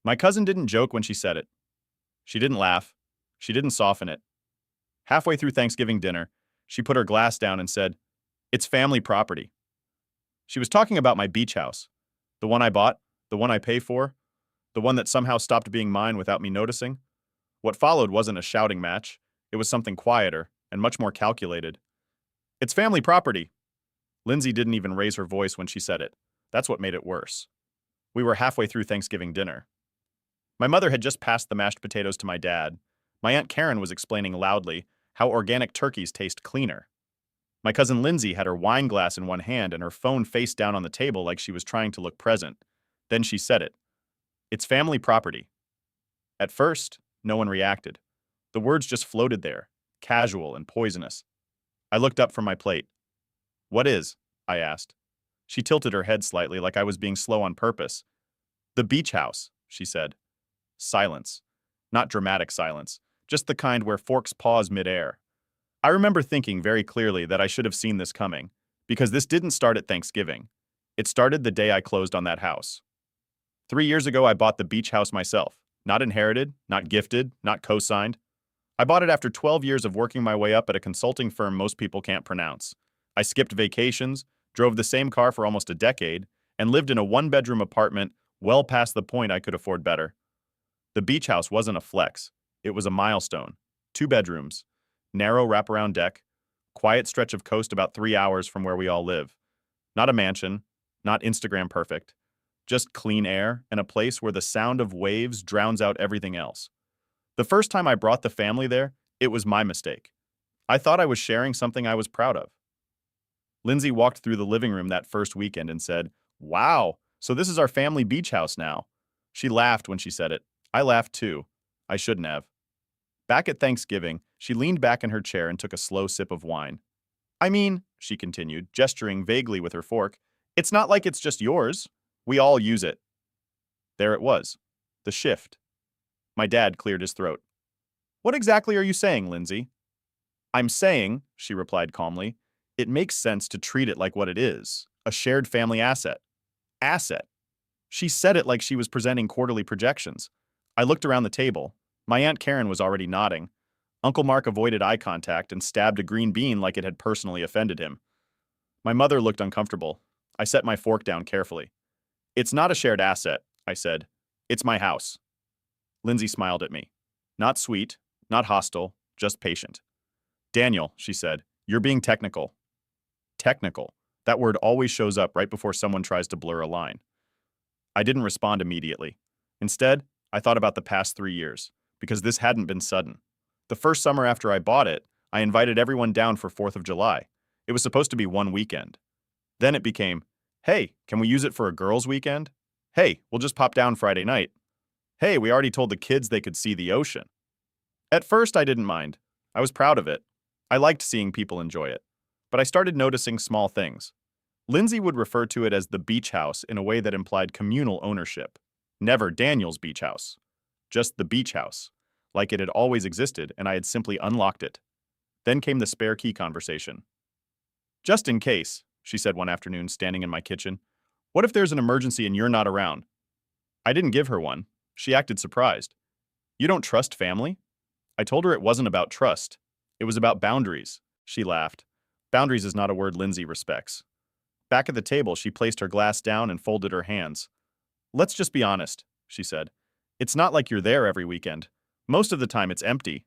My cousin didn't joke when she said it. She didn't laugh. She didn't soften it. Halfway through Thanksgiving dinner, she put her glass down and said, "It's family property." She was talking about my beach house. The one I bought, the one I pay for, the one that somehow stopped being mine without me noticing. What followed wasn't a shouting match. It was something quieter and much more calculated. "It's family property." Lindsay didn't even raise her voice when she said it. That's what made it worse. We were halfway through Thanksgiving dinner. My mother had just passed the mashed potatoes to my dad. My Aunt Karen was explaining loudly how organic turkeys taste cleaner. My cousin Lindsay had her wine glass in one hand and her phone face down on the table like she was trying to look present. Then she said it. "It's family property." At first, no one reacted. The words just floated there, casual and poisonous. I looked up from my plate. "What is?" I asked. She tilted her head slightly like I was being slow on purpose. "The beach house," she said. Silence. Not dramatic silence, just the kind where forks pause midair. I remember thinking very clearly that I should have seen this coming, because this didn't start at Thanksgiving. It started the day I closed on that house. 3 years ago, I bought the beach house myself. Not inherited, not gifted, not co-signed. I bought it after 12 years of working my way up at a consulting firm most people can't pronounce. I skipped vacations, drove the same car for almost a decade, and lived in a one-bedroom apartment well past the point I could afford better. The beach house wasn't a flex. It was a milestone. 2 bedrooms, narrow wraparound deck, quiet stretch of coast about 3 hours from where we all live. Not a mansion, not Instagram perfect. Just clean air and a place where the sound of waves drowns out everything else. The first time I brought the family there, it was my mistake. I thought I was sharing something I was proud of. Lindsay walked through the living room that first weekend and said, "Wow, so this is our family beach house now." She laughed when she said it. I laughed too. I shouldn't have. Back at Thanksgiving, she leaned back in her chair and took a slow sip of wine. "I mean," she continued, gesturing vaguely with her fork, "it's not like it's just yours. We all use it." There it was. The shift. My dad cleared his throat. "What exactly are you saying, Lindsay?" "I'm saying," she replied calmly, "it makes sense to treat it like what it is, a shared family asset." Asset. She said it like she was presenting quarterly projections. I looked around the table. My Aunt Karen was already nodding. Uncle Mark avoided eye contact and stabbed a green bean like it had personally offended him. My mother looked uncomfortable. I set my fork down carefully. "It's not a shared asset," I said. "It's my house." Lindsay smiled at me. Not sweet, not hostile, just patient. "Daniel," she said, "you're being technical." Technical. That word always shows up right before someone tries to blur a line. I didn't respond immediately. Instead, I thought about the past 3 years, because this hadn't been sudden. The first summer after I bought it, I invited everyone down for 4th of July. It was supposed to be one weekend. Then it became, "Hey, can we use it for a girls' weekend? Hey, we'll just pop down Friday night. Hey, we already told the kids they could see the ocean." At first, I didn't mind. I was proud of it. I liked seeing people enjoy it. But I started noticing small things. Lindsay would refer to it as the beach house in a way that implied communal ownership. Never Daniel's beach house. Just the beach house. Like it had always existed and I had simply unlocked it. Then came the spare key conversation. "Just in case," she said one afternoon standing in my kitchen. "What if there's an emergency and you're not around?" I didn't give her one. She acted surprised. "You don't trust family?" I told her it wasn't about trust. It was about boundaries. She laughed. Boundaries is not a word Lindsay respects. Back at the table, she placed her glass down and folded her hands. "Let's just be honest," she said. "It's not like you're there every weekend. Most of the time it's empty."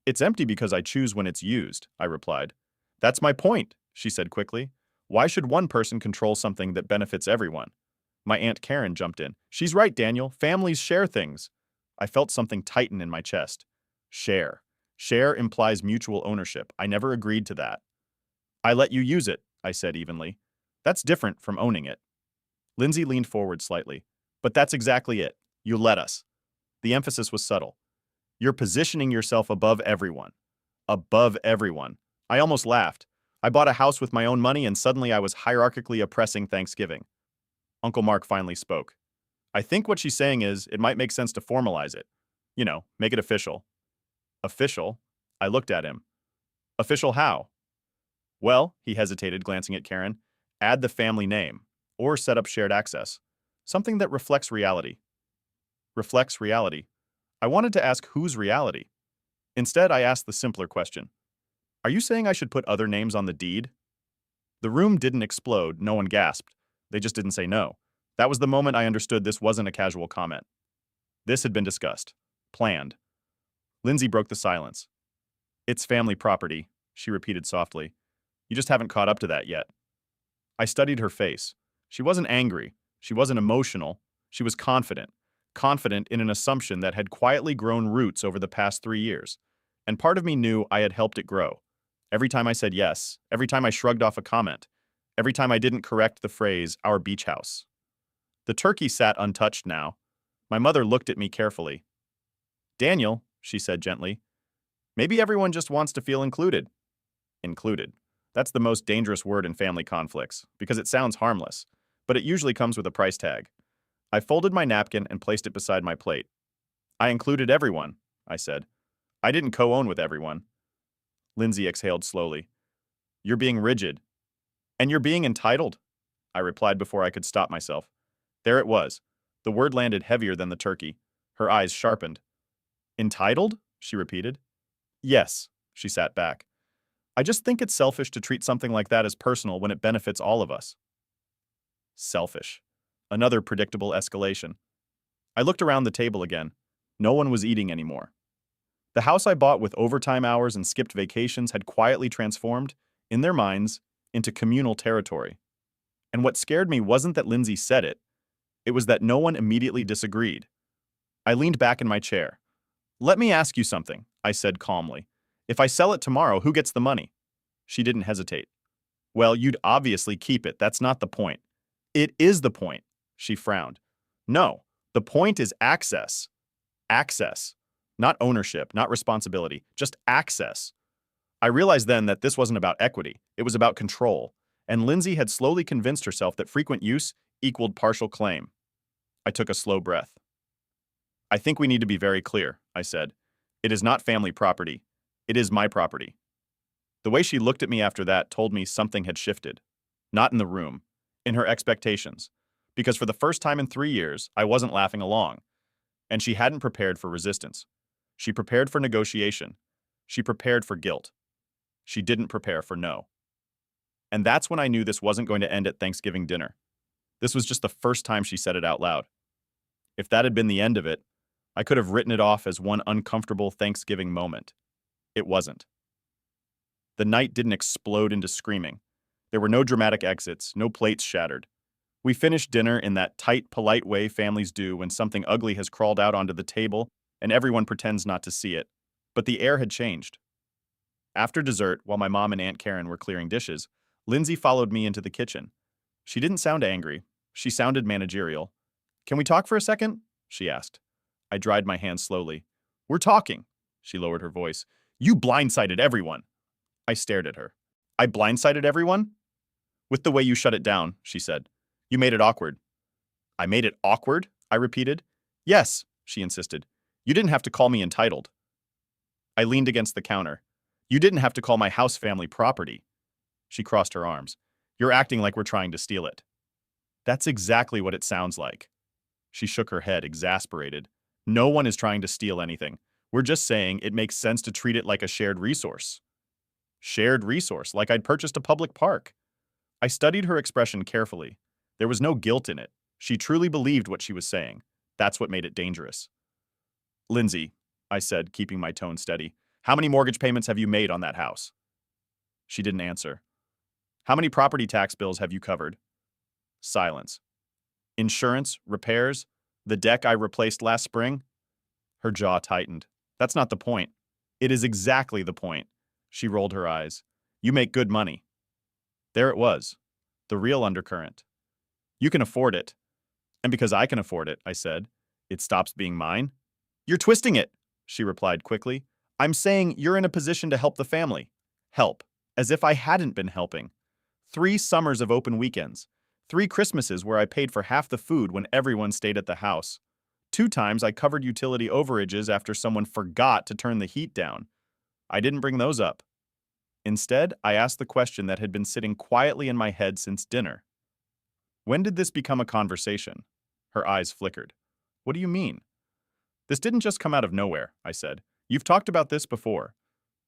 "It's empty because I choose when it's used," I replied. "That's my point," she said quickly. "Why should one person control something that benefits everyone?" My Aunt Karen jumped in. "She's right, Daniel. Families share things." I felt something tighten in my chest. Share. Share implies mutual ownership. I never agreed to that. "I let you use it," I said evenly. "That's different from owning it." Lindsay leaned forward slightly. "But that's exactly it. You let us." The emphasis was subtle. "You're positioning yourself above everyone." Above everyone. I almost laughed. I bought a house with my own money and suddenly I was hierarchically oppressing Thanksgiving. Uncle Mark finally spoke. "I think what she's saying is it might make sense to formalize it. You know, make it official." "Official?" I looked at him. "Official how?" "Well," he hesitated, glancing at Karen, "add the family name, or set up shared access. Something that reflects reality." reflects reality. I wanted to ask whose reality. Instead, I asked the simpler question. Are you saying I should put other names on the deed? The room didn't explode, no one gasped. They just didn't say no. That was the moment I understood this wasn't a casual comment. This had been discussed. Planned. Lindsay broke the silence. It's family property, she repeated softly. You just haven't caught up to that yet. I studied her face. She wasn't angry. She wasn't emotional. She was confident. Confident in an assumption that had quietly grown roots over the past 3 years. And part of me knew I had helped it grow. Every time I said yes, every time I shrugged off a comment, every time I didn't correct the phrase, our beach house. The turkey sat untouched now. My mother looked at me carefully. Daniel, she said gently, maybe everyone just wants to feel included. Included. That's the most dangerous word in family conflicts, because it sounds harmless, but it usually comes with a price tag. I folded my napkin and placed it beside my plate. I included everyone, I said. I didn't co-own with everyone. Lindsay exhaled slowly. You're being rigid. And you're being entitled, I replied before I could stop myself. There it was. The word landed heavier than the turkey. Her eyes sharpened. Entitled? She repeated. Yes, she sat back. I just think it's selfish to treat something like that as personal when it benefits all of us. Selfish. Another predictable escalation. I looked around the table again. No one was eating anymore. The house I bought with overtime hours and skipped vacations had quietly transformed, in their minds, into communal territory. And what scared me wasn't that Lindsay said it. It was that no one immediately disagreed. I leaned back in my chair. Let me ask you something, I said calmly. If I sell it tomorrow, who gets the money? She didn't hesitate. Well, you'd obviously keep it. That's not the point. It is the point, she frowned. No, the point is access. Access. Not ownership, not responsibility, just access. I realized then that this wasn't about equity. It was about control. And Lindsay had slowly convinced herself that frequent use equaled partial claim. I took a slow breath. I think we need to be very clear, I said. It is not family property. It is my property. The way she looked at me after that told me something had shifted. Not in the room, in her expectations. Because for the first time in 3 years, I wasn't laughing along. And she hadn't prepared for resistance. She prepared for negotiation. She prepared for guilt. She didn't prepare for no. And that's when I knew this wasn't going to end at Thanksgiving dinner. This was just the first time she said it out loud. If that had been the end of it, I could have written it off as one uncomfortable Thanksgiving moment. It wasn't. The night didn't explode into screaming. There were no dramatic exits, no plates shattered. We finished dinner in that tight, polite way families do when something ugly has crawled out onto the table and everyone pretends not to see it. But the air had changed. After dessert, while my mom and Aunt Karen were clearing dishes, Lindsay followed me into the kitchen. She didn't sound angry. She sounded managerial. Can we talk for a second? She asked. I dried my hands slowly. We're talking. She lowered her voice. You blindsided everyone. I stared at her. I blindsided everyone? With the way you shut it down, she said. You made it awkward. I made it awkward? I repeated. Yes, she insisted. You didn't have to call me entitled. I leaned against the counter. You didn't have to call my house family property. She crossed her arms. You're acting like we're trying to steal it. That's exactly what it sounds like. She shook her head, exasperated. No one is trying to steal anything. We're just saying it makes sense to treat it like a shared resource. Shared resource, like I'd purchased a public park. I studied her expression carefully. There was no guilt in it. She truly believed what she was saying. That's what made it dangerous. Lindsay, I said, keeping my tone steady, how many mortgage payments have you made on that house? She didn't answer. How many property tax bills have you covered? Silence. Insurance, repairs, the deck I replaced last spring? Her jaw tightened. That's not the point. It is exactly the point. She rolled her eyes. You make good money. There it was. The real undercurrent. You can afford it. And because I can afford it, I said, it stops being mine? You're twisting it, she replied quickly. I'm saying you're in a position to help the family. Help. As if I hadn't been helping. 3 summers of open weekends. 3 Christmases where I paid for half the food when everyone stayed at the house. 2 times I covered utility overages after someone forgot to turn the heat down. I didn't bring those up. Instead, I asked the question that had been sitting quietly in my head since dinner. When did this become a conversation? Her eyes flickered. What do you mean? This didn't just come out of nowhere, I said. You've talked about this before.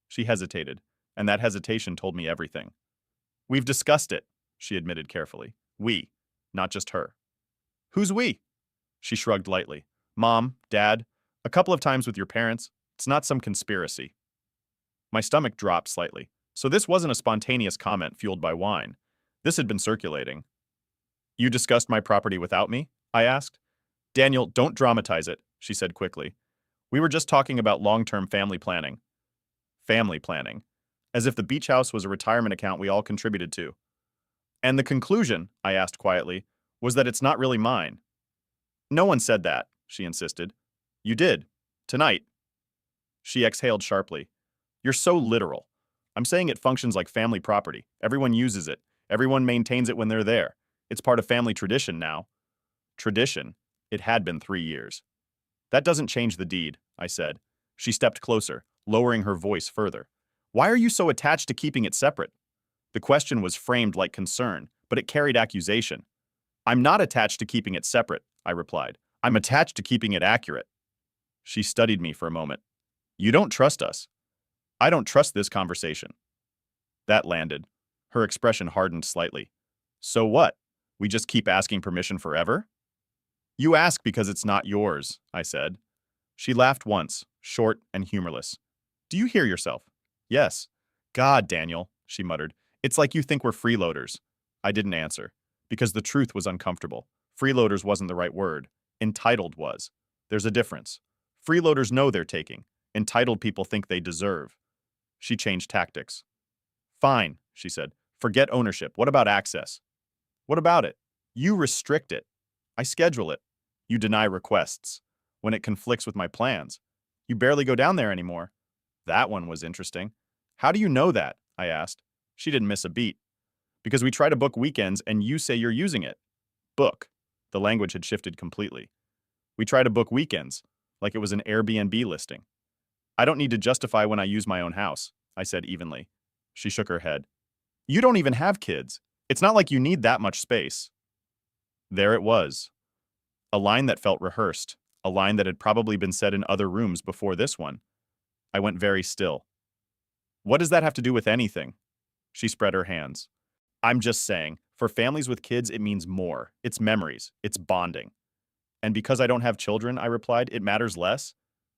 She hesitated, and that hesitation told me everything. We've discussed it, she admitted carefully. We, not just her. Who's we? She shrugged lightly. Mom, Dad, a couple of times with your parents. It's not some conspiracy. My stomach dropped slightly. So this wasn't a spontaneous comment fueled by wine. This had been circulating. You discussed my property without me? I asked. Daniel, don't dramatize it, she said quickly. We were just talking about long-term family planning. Family planning. As if the beach house was a retirement account we all contributed to. And the conclusion, I asked quietly, was that it's not really mine. No one said that, she insisted. You did. Tonight. She exhaled sharply. You're so literal. I'm saying it functions like family property. Everyone uses it. Everyone maintains it when they're there. It's part of family tradition now. Tradition? It had been 3 years. That doesn't change the deed, I said. She stepped closer, lowering her voice further. Why are you so attached to keeping it separate? The question was framed like concern, but it carried accusation. I'm not attached to keeping it separate, I replied. I'm attached to keeping it accurate. She studied me for a moment. You don't trust us. I don't trust this conversation. That landed. Her expression hardened slightly. So what? We just keep asking permission forever? You ask because it's not yours, I said. She laughed once, short and humorless. Do you hear yourself? Yes. God, Daniel, she muttered. It's like you think we're freeloaders. I didn't answer, because the truth was uncomfortable. Freeloaders wasn't the right word. Entitled was. There's a difference. Freeloaders know they're taking. Entitled people think they deserve. She changed tactics. Fine, she said. Forget ownership. What about access? What about it? You restrict it. I schedule it. You deny requests. When it conflicts with my plans. You barely go down there anymore. That one was interesting. How do you know that? I asked. She didn't miss a beat. Because we try to book weekends and you say you're using it. Book. The language had shifted completely. We try to book weekends, like it was an Airbnb listing. I don't need to justify when I use my own house, I said evenly. She shook her head. You don't even have kids. It's not like you need that much space. There it was. A line that felt rehearsed, a line that had probably been said in other rooms before this one. I went very still. What does that have to do with anything? She spread her hands. I'm just saying, for families with kids, it means more. It's memories. It's bonding. And because I don't have children, I replied, it matters less?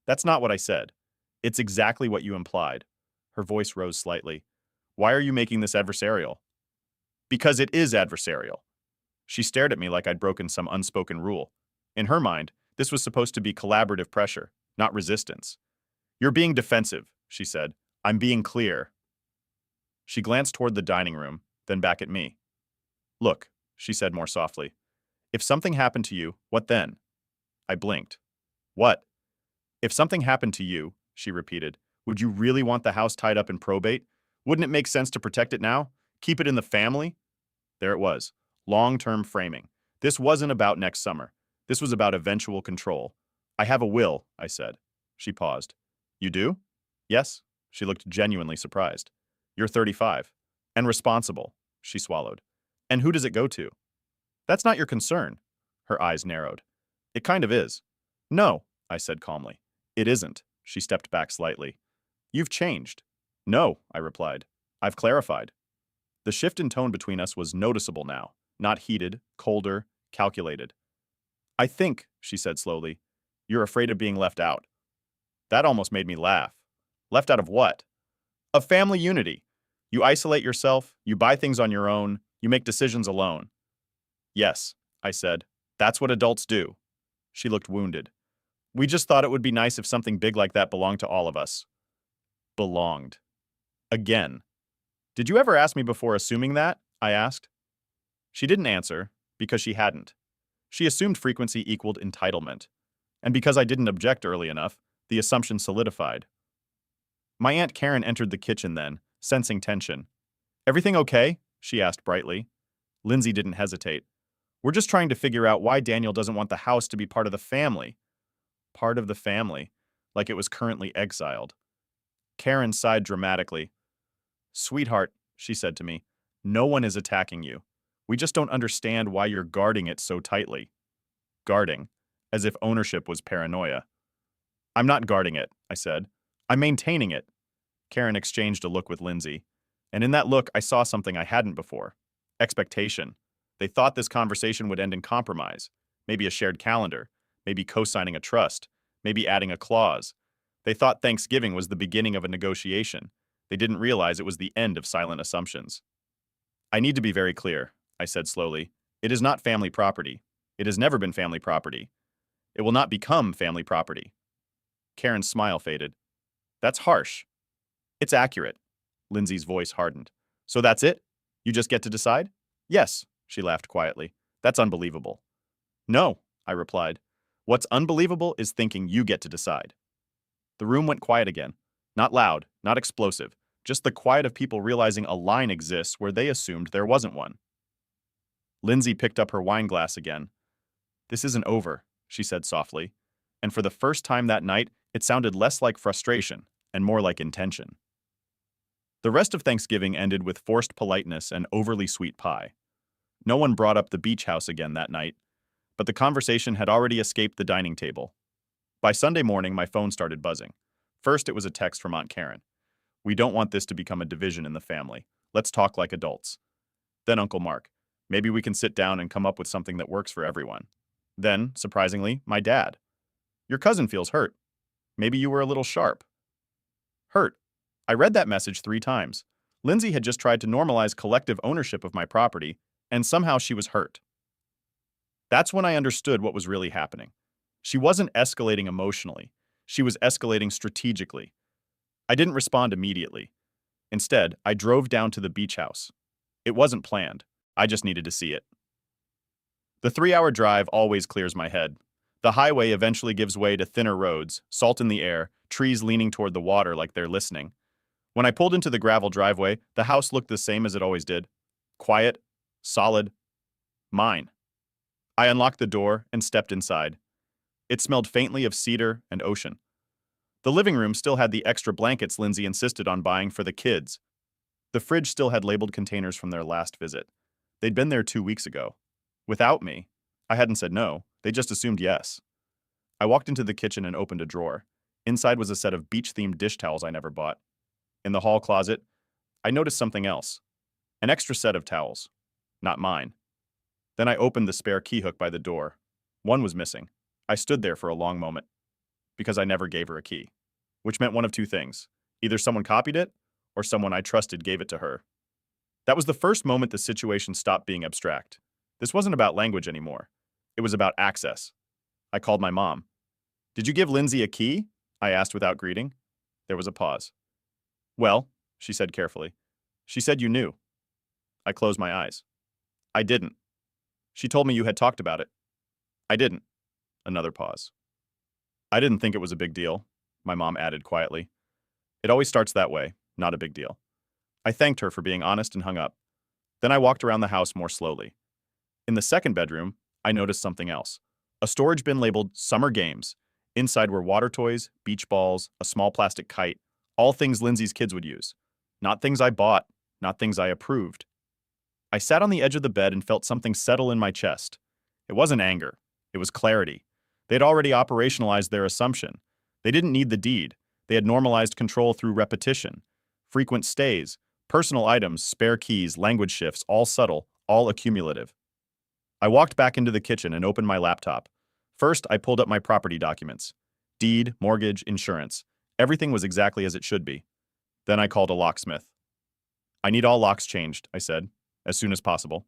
That's not what I said. It's exactly what you implied. Her voice rose slightly. Why are you making this adversarial? Because it is adversarial. She stared at me like I'd broken some unspoken rule. In her mind, this was supposed to be collaborative pressure, not resistance. You're being defensive, she said. I'm being clear. She glanced toward the dining room, then back at me. Look, she said more softly. If something happened to you, what then? I blinked. What? If something happened to you, she repeated, would you really want the house tied up in probate? Wouldn't it make sense to protect it now? Keep it in the family? There it was. Long-term framing. This wasn't about next summer. This was about eventual control. I have a will, I said. She paused. You do? Yes. She looked genuinely surprised. You're 35. And responsible, she swallowed. And who does it go to? That's not your concern. Her eyes narrowed. It kind of is. No, I said calmly. It isn't. She stepped back slightly. You've changed. No, I replied. I've clarified. The shift in tone between us was noticeable now, not heated, colder, calculated. I think, she said slowly, you're afraid of being left out. That almost made me laugh. Left out of what? Of family unity. You isolate yourself, you buy things on your own, you make decisions alone. Yes, I said. That's what adults do. She looked wounded. We just thought it would be nice if something big like that belonged to all of us. Belonged. Again. Did you ever ask me before assuming that? I asked. She didn't answer, because she hadn't. She assumed frequency equaled entitlement. And because I didn't object early enough, the assumption solidified. My Aunt Karen entered the kitchen then, sensing tension. Everything okay? She asked brightly. Lindsay didn't hesitate. We're just trying to figure out why Daniel doesn't want the house to be part of the family. Part of the family, like it was currently exiled. Karen sighed dramatically. Sweetheart, she said to me, no one is attacking you. We just don't understand why you're guarding it so tightly. Guarding, as if ownership was paranoia. I'm not guarding it, I said. I'm maintaining it. Karen exchanged a look with Lindsay, and in that look I saw something I hadn't before. Expectation. They thought this conversation would end in compromise, maybe a shared calendar, maybe co-signing a trust, maybe adding a clause. They thought Thanksgiving was the beginning of a negotiation. They didn't realize it was the end of silent assumptions. I need to be very clear, I said slowly. It is not family property. It has never been family property. It will not become family property. Karen's smile faded. That's harsh. It's accurate. Lindsay's voice hardened. So that's it? You just get to decide? Yes, she laughed quietly. That's unbelievable. No, I replied. What's unbelievable is thinking you get to decide. The room went quiet again. Not loud, not explosive, just the quiet of people realizing a line exists where they assumed there wasn't one. Lindsay picked up her wine glass again. This isn't over, she said softly, and for the first time that night, it sounded less like frustration and more like intention. The rest of Thanksgiving ended with forced politeness and overly sweet pie. No one brought up the beach house again that night, but the conversation had already escaped the dining table. By Sunday morning, my phone started buzzing. First, it was a text from Aunt Karen. We don't want this to become a division in the family. Let's talk like adults. Then Uncle Mark. Maybe we can sit down and come up with something that works for everyone. Then, surprisingly, my dad. Your cousin feels hurt. Maybe you were a little sharp. Hurt. I read that message 3 times. Lindsay had just tried to normalize collective ownership of my property, and somehow she was hurt. That's when I understood what was really happening. She wasn't escalating emotionally. She was escalating strategically. I didn't respond immediately. Instead, I drove down to the beach house. It wasn't planned. I just needed to see it. The 3-hour drive always clears my head. The highway eventually gives way to thinner roads, salt in the air, trees leaning toward the water like they're listening. When I pulled into the gravel driveway, the house looked the same as it always did. Quiet, solid, mine. I unlocked the door and stepped inside. It smelled faintly of cedar and ocean. The living room still had the extra blankets Lindsay insisted on buying for the kids. The fridge still had labeled containers from their last visit. They'd been there 2 weeks ago. Without me. I hadn't said no. They just assumed yes. I walked into the kitchen and opened a drawer. Inside was a set of beach-themed dish towels I never bought. In the hall closet, I noticed something else. An extra set of towels. Not mine. Then I opened the spare key hook by the door. One was missing. I stood there for a long moment. Because I never gave her a key. Which meant one of 2 things. Either someone copied it, or someone I trusted gave it to her. That was the first moment the situation stopped being abstract. This wasn't about language anymore. It was about access. I called my mom. Did you give Lindsay a key? I asked without greeting. There was a pause. Well, she said carefully. She said you knew. I closed my eyes. I didn't. She told me you had talked about it. I didn't. Another pause. I didn't think it was a big deal, my mom added quietly. It always starts that way, not a big deal. I thanked her for being honest and hung up. Then I walked around the house more slowly. In the second bedroom, I noticed something else. A storage bin labeled Summer Games. Inside were water toys, beach balls, a small plastic kite, all things Lindsay's kids would use. Not things I bought, not things I approved. I sat on the edge of the bed and felt something settle in my chest. It wasn't anger. It was clarity. They'd already operationalized their assumption. They didn't need the deed. They had normalized control through repetition. Frequent stays, personal items, spare keys, language shifts, all subtle, all accumulative. I walked back into the kitchen and opened my laptop. First, I pulled up my property documents. Deed, mortgage, insurance. Everything was exactly as it should be. Then I called a locksmith. I need all locks changed, I said, as soon as possible.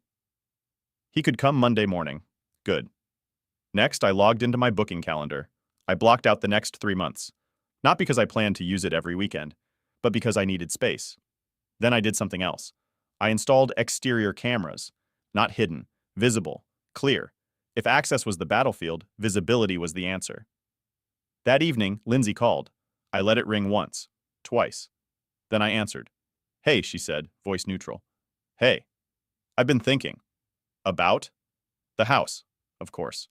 He could come Monday morning. Good. Next, I logged into my booking calendar. I blocked out the next 3 months. Not because I planned to use it every weekend, but because I needed space. Then I did something else. I installed exterior cameras. Not hidden, visible, clear. If access was the battlefield, visibility was the answer. That evening, Lindsay called. I let it ring once, twice. Then I answered. Hey, she said, voice neutral. Hey. I've been thinking. About? The house, of course.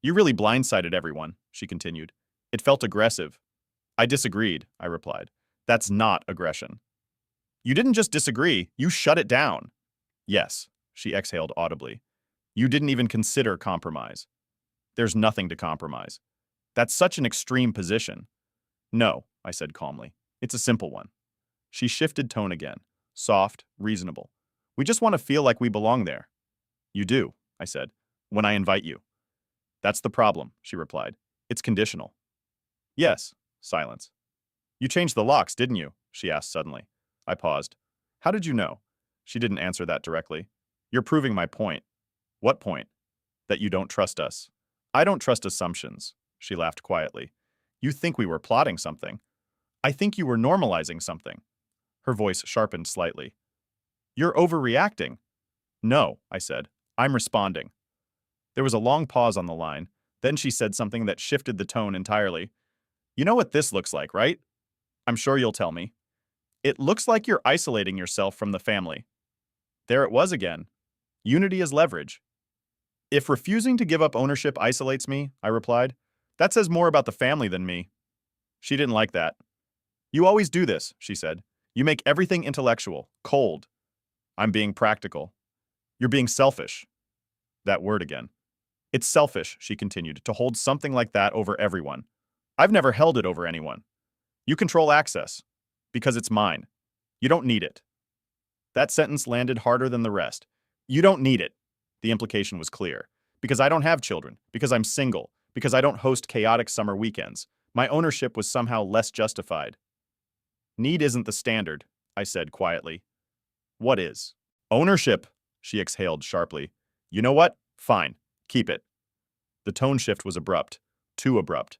You really blindsided everyone, she continued. It felt aggressive. I disagreed, I replied. That's not aggression. You didn't just disagree, you shut it down. Yes, she exhaled audibly. You didn't even consider compromise. There's nothing to compromise. That's such an extreme position. No, I said calmly. It's a simple one. She shifted tone again. Soft, reasonable. We just want to feel like we belong there. You do, I said, when I invite you. That's the problem, she replied. It's conditional. Yes. Silence. You changed the locks, didn't you? She asked suddenly. I paused. How did you know? She didn't answer that directly. You're proving my point. What point? That you don't trust us. I don't trust assumptions, she laughed quietly. You think we were plotting something. I think you were normalizing something. Her voice sharpened slightly. You're overreacting. No, I said. I'm responding. There was a long pause on the line. Then she said something that shifted the tone entirely. You know what this looks like, right? I'm sure you'll tell me. It looks like you're isolating yourself from the family. There it was again. Unity is leverage. If refusing to give up ownership isolates me, I replied, that says more about the family than me. She didn't like that. You always do this, she said. You make everything intellectual, cold. I'm being practical. You're being selfish. That word again. It's selfish, she continued, to hold something like that over everyone. I've never held it over anyone. You control access. Because it's mine. You don't need it. That sentence landed harder than the rest. You don't need it. The implication was clear. Because I don't have children. Because I'm single. Because I don't host chaotic summer weekends. My ownership was somehow less justified. Need isn't the standard, I said quietly. What is? Ownership, she exhaled sharply. You know what? Fine. Keep it. The tone shift was abrupt. Too abrupt.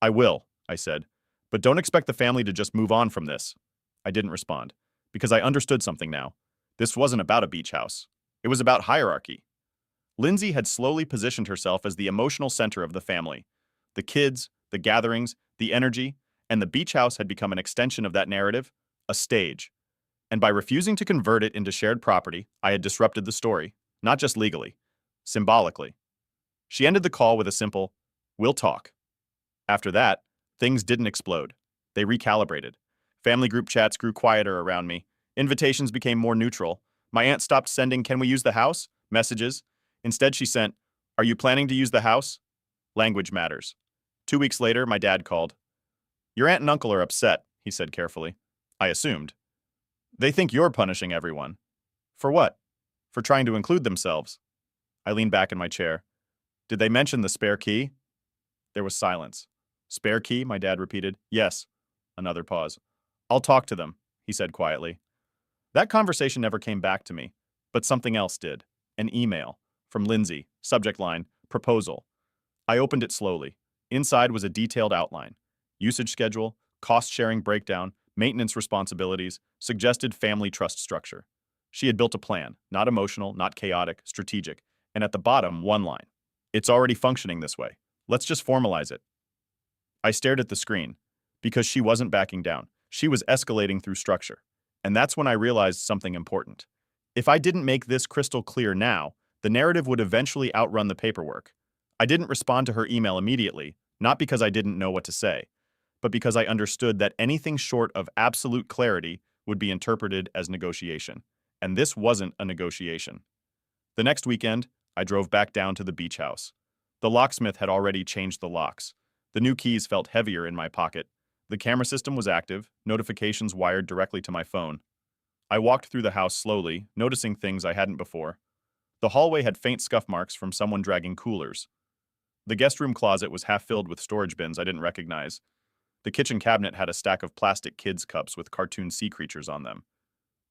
I will, I said. But don't expect the family to just move on from this. I didn't respond. Because I understood something now. This wasn't about a beach house. It was about hierarchy. Lindsay had slowly positioned herself as the emotional center of the family. The kids, the gatherings, the energy, and the beach house had become an extension of that narrative, a stage. And by refusing to convert it into shared property, I had disrupted the story, not just legally, symbolically. She ended the call with a simple, "We'll talk." After that, things didn't explode. They recalibrated. Family group chats grew quieter around me. Invitations became more neutral. My aunt stopped sending "Can we use the house?" messages. Instead, she sent, "Are you planning to use the house?" Language matters. 2 weeks later, my dad called. Your aunt and uncle are upset, he said carefully. I assumed. They think you're punishing everyone. For what? For trying to include themselves. I leaned back in my chair. Did they mention the spare key? There was silence. Spare key, my dad repeated. Yes. Another pause. I'll talk to them, he said quietly. That conversation never came back to me, but something else did. An email. From Lindsay. Subject line. Proposal. I opened it slowly. Inside was a detailed outline. Usage schedule, cost-sharing breakdown, maintenance responsibilities, suggested family trust structure. She had built a plan, not emotional, not chaotic, strategic, and at the bottom, one line. It's already functioning this way. Let's just formalize it. I stared at the screen. Because she wasn't backing down. She was escalating through structure. And that's when I realized something important. If I didn't make this crystal clear now, the narrative would eventually outrun the paperwork. I didn't respond to her email immediately, not because I didn't know what to say, but because I understood that anything short of absolute clarity would be interpreted as negotiation. And this wasn't a negotiation. The next weekend, I drove back down to the beach house. The locksmith had already changed the locks. The new keys felt heavier in my pocket. The camera system was active, notifications wired directly to my phone. I walked through the house slowly, noticing things I hadn't before. The hallway had faint scuff marks from someone dragging coolers. The guest room closet was half filled with storage bins I didn't recognize. The kitchen cabinet had a stack of plastic kids' cups with cartoon sea creatures on them.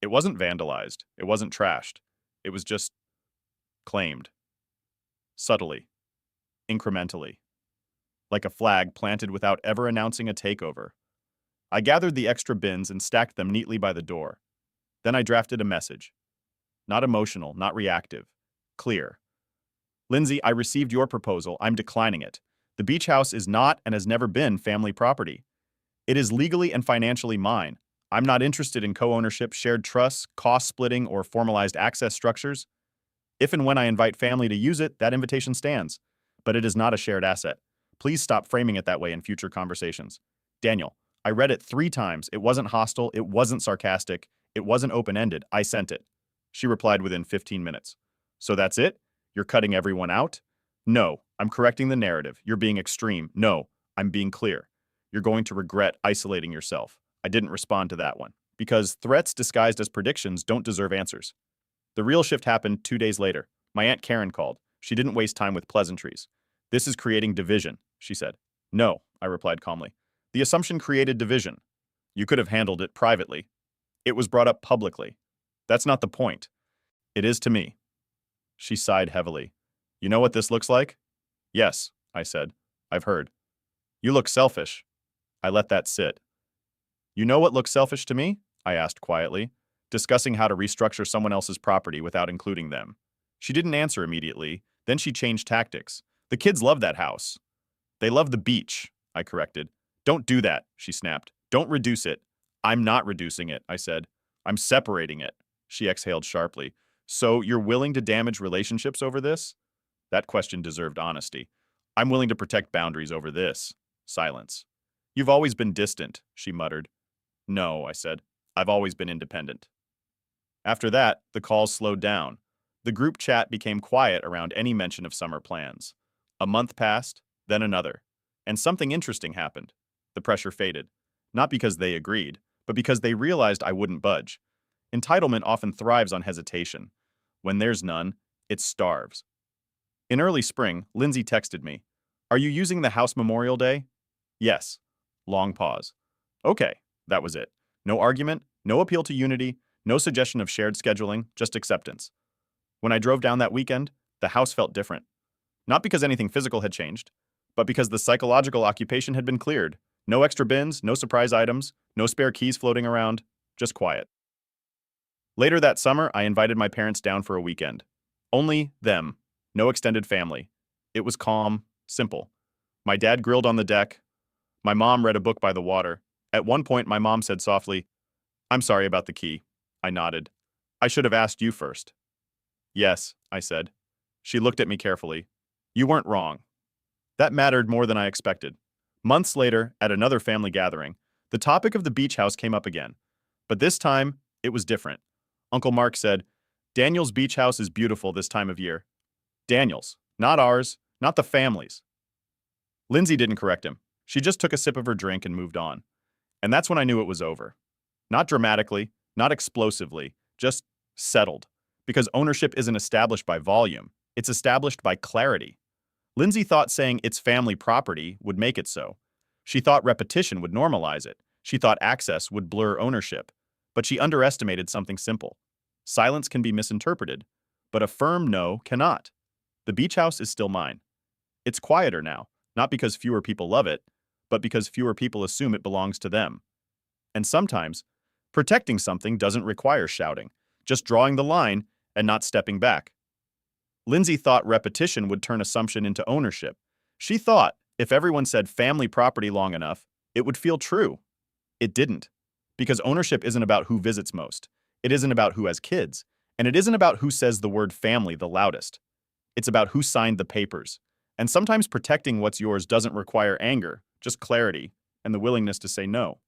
It wasn't vandalized. It wasn't trashed. It was just claimed. Subtly. Incrementally. Like a flag planted without ever announcing a takeover. I gathered the extra bins and stacked them neatly by the door. Then I drafted a message. Not emotional, not reactive. Clear. Lindsay, I received your proposal. I'm declining it. The beach house is not and has never been family property. It is legally and financially mine. I'm not interested in co-ownership, shared trusts, cost splitting, or formalized access structures. If and when I invite family to use it, that invitation stands. But it is not a shared asset. Please stop framing it that way in future conversations. Daniel, I read it 3 times. It wasn't hostile. It wasn't sarcastic. It wasn't open-ended. I sent it. She replied within 15 minutes. So that's it? You're cutting everyone out? No, I'm correcting the narrative. You're being extreme. No, I'm being clear. You're going to regret isolating yourself. I didn't respond to that one. Because threats disguised as predictions don't deserve answers. The real shift happened 2 days later. My Aunt Karen called. She didn't waste time with pleasantries. This is creating division, she said. No, I replied calmly. The assumption created division. You could have handled it privately. It was brought up publicly. That's not the point. It is to me. She sighed heavily. You know what this looks like? Yes, I said. I've heard. You look selfish. I let that sit. You know what looks selfish to me? I asked quietly, discussing how to restructure someone else's property without including them. She didn't answer immediately. Then she changed tactics. The kids love that house. They love the beach, I corrected. Don't do that, she snapped. Don't reduce it. I'm not reducing it, I said. I'm separating it. She exhaled sharply. So you're willing to damage relationships over this? That question deserved honesty. I'm willing to protect boundaries over this. Silence. You've always been distant, she muttered. No, I said. I've always been independent. After that, the calls slowed down. The group chat became quiet around any mention of summer plans. A month passed, then another. And something interesting happened. The pressure faded. Not because they agreed, but because they realized I wouldn't budge. Entitlement often thrives on hesitation. When there's none, it starves. In early spring, Lindsay texted me. Are you using the house Memorial Day? Yes. Long pause. Okay, that was it. No argument, no appeal to unity, no suggestion of shared scheduling, just acceptance. When I drove down that weekend, the house felt different. Not because anything physical had changed, but because the psychological occupation had been cleared. No extra bins, no surprise items, no spare keys floating around, just quiet. Later that summer, I invited my parents down for a weekend. Only them, no extended family. It was calm, simple. My dad grilled on the deck. My mom read a book by the water. At one point, my mom said softly, I'm sorry about the key. I nodded. I should have asked you first. Yes, I said. She looked at me carefully. You weren't wrong. That mattered more than I expected. Months later, at another family gathering, the topic of the beach house came up again. But this time, it was different. Uncle Mark said, Daniel's beach house is beautiful this time of year. Daniel's, not ours, not the family's. Lindsay didn't correct him. She just took a sip of her drink and moved on. And that's when I knew it was over. Not dramatically, not explosively, just settled. Because ownership isn't established by volume, it's established by clarity. Lindsay thought saying it's family property would make it so. She thought repetition would normalize it. She thought access would blur ownership. But she underestimated something simple. Silence can be misinterpreted, but a firm no cannot. The beach house is still mine. It's quieter now, not because fewer people love it, but because fewer people assume it belongs to them. And sometimes, protecting something doesn't require shouting, just drawing the line and not stepping back. Lindsay thought repetition would turn assumption into ownership. She thought if everyone said family property long enough, it would feel true. It didn't. Because ownership isn't about who visits most. It isn't about who has kids. And it isn't about who says the word family the loudest. It's about who signed the papers. And sometimes protecting what's yours doesn't require anger, just clarity and the willingness to say no.